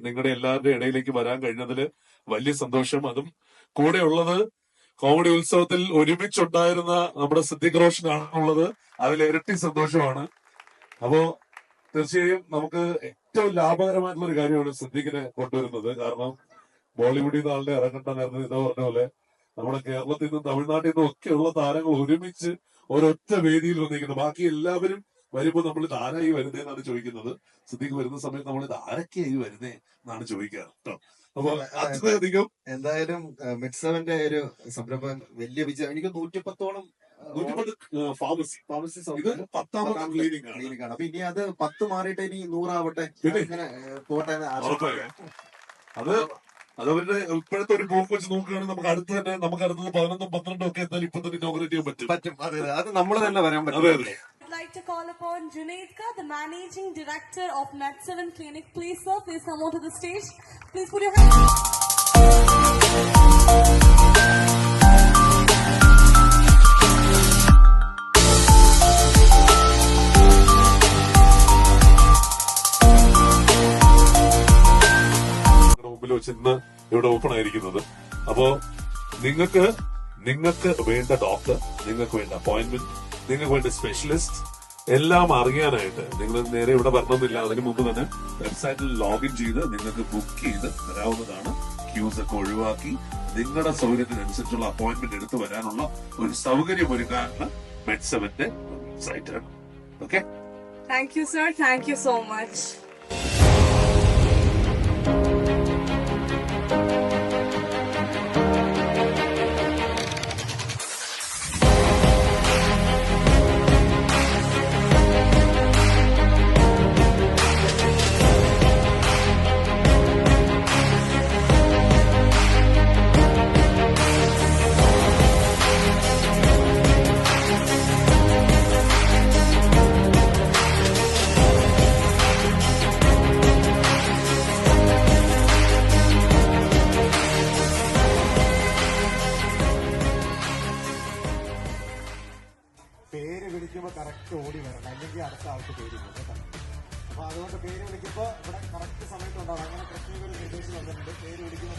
നിങ്ങളുടെ എല്ലാവരുടെ ഇടയിലേക്ക് വരാൻ കഴിഞ്ഞതിൽ വലിയ സന്തോഷം. അതും കൂടെ ഉള്ളത് കോമഡി ഉത്സവത്തിൽ ഒരുമിച്ചുണ്ടായിരുന്ന നമ്മുടെ സിദ്ദിഖ് റോഷനാണുള്ളത്. അതിൽ ഇരട്ടി സന്തോഷമാണ്. അപ്പോ തീർച്ചയായും നമുക്ക് ഏറ്റവും ലാഭകരമായിട്ടുള്ള ഒരു കാര്യമാണ് സിദ്ദിഖിനെ കൊണ്ടുവരുന്നത്. കാരണം ബോളിവുഡിൽ നിന്ന് ആളുടെ ഇറങ്ങേണ്ട നേരത്തെ ഇതാ പറഞ്ഞ പോലെ നമ്മുടെ കേരളത്തിൽ നിന്നും തമിഴ്നാട്ടിൽ നിന്നും ഒക്കെയുള്ള താരങ്ങൾ ഒരുമിച്ച് ഒരൊറ്റ വേദിയിൽ വന്നിരിക്കുന്നു. ബാക്കി എല്ലാവരും വരുമ്പോ നമ്മൾ ഇത് ആരായി വരുന്നതെന്നാണ് ചോദിക്കുന്നത്. സിദ്ദിഖ് വരുന്ന സമയത്ത് നമ്മൾ ഇത് ആരൊക്കെയായി വരുന്നേ എന്നാണ് ചോദിക്കാറ് കേട്ടോ. അപ്പൊ അത്രയധികം എന്തായാലും മിഡ്സവന്റെ ഒരു സംരംഭം വലിയ വിജയം. എനിക്ക് 110ഓളം ഫാർമസി ഇത് 10ാമത്തെ ക്ലിനിക് ആണ്. അപ്പൊ ഇനി അത് 10 മാറിയിട്ട് ഇനി 100 ആവട്ടെ, ഇങ്ങനെ പോട്ടെ. അത് അതവരുടെ ഇപ്പോഴത്തെ ഒരു പോക്ക് വെച്ച് നോക്കുകയാണെങ്കിൽ നമുക്ക് അടുത്ത് 11, 12 ഒക്കെ എന്തായാലും ഇപ്പൊ തന്നെ ഇനോഗ്രേറ്റ് ചെയ്യാൻ പറ്റും. അത് നമ്മൾ തന്നെ വരാൻ പറ്റും. I'd like to call upon Junaid Ka, the Managing Director of Med7 Clinic. Please, sir, please come on to the stage. Please put your hands. മുമ്പിൽ വെച്ച് ഇന്ന് ഇവിടെ ഓപ്പൺ ആയിരിക്കുന്നത്. അപ്പോ നിങ്ങൾക്ക് വേണ്ട ഡോക്ടർ, നിങ്ങൾക്ക് വേണ്ട അപ്പോയിന്റ്മെന്റ്, നിങ്ങൾക്ക് വേണ്ട സ്പെഷ്യലിസ്റ്റ് എല്ലാം അറിയാനായിട്ട് നിങ്ങൾ നേരെ ഇവിടെ വരണമെന്നില്ല. അതിനു മുമ്പ് തന്നെ വെബ്സൈറ്റിൽ ലോഗിൻ ചെയ്ത് നിങ്ങൾക്ക് ബുക്ക് ചെയ്ത് വരാവുന്നതാണ്. ക്യൂസ് ഒക്കെ ഒഴിവാക്കി നിങ്ങളുടെ സൗകര്യത്തിനനുസരിച്ചുള്ള അപ്പോയിന്റ്മെന്റ് എടുത്ത് വരാനുള്ള ഒരു സൗകര്യം ഒരുക്കാനുള്ള Med7ന്റെ വെബ്സൈറ്റാണ്. Okay, Thank you, sir. Thank you so much. പേര് വിളിക്കുമ്പോൾ കറക്റ്റ് ഓടി വരണം, അല്ലെങ്കിൽ അടുത്ത ആൾക്ക് പേര് കേട്ടോ. അപ്പൊ അതുകൊണ്ട് പേര് വിളിക്കുമ്പോൾ ഇവിടെ കറക്റ്റ് സമയത്തുണ്ടാവും. അങ്ങനെ പ്രത്യേക ഒരു നിർദ്ദേശം വന്നിട്ടുണ്ട്. പേര് വിളിക്കുമ്പോൾ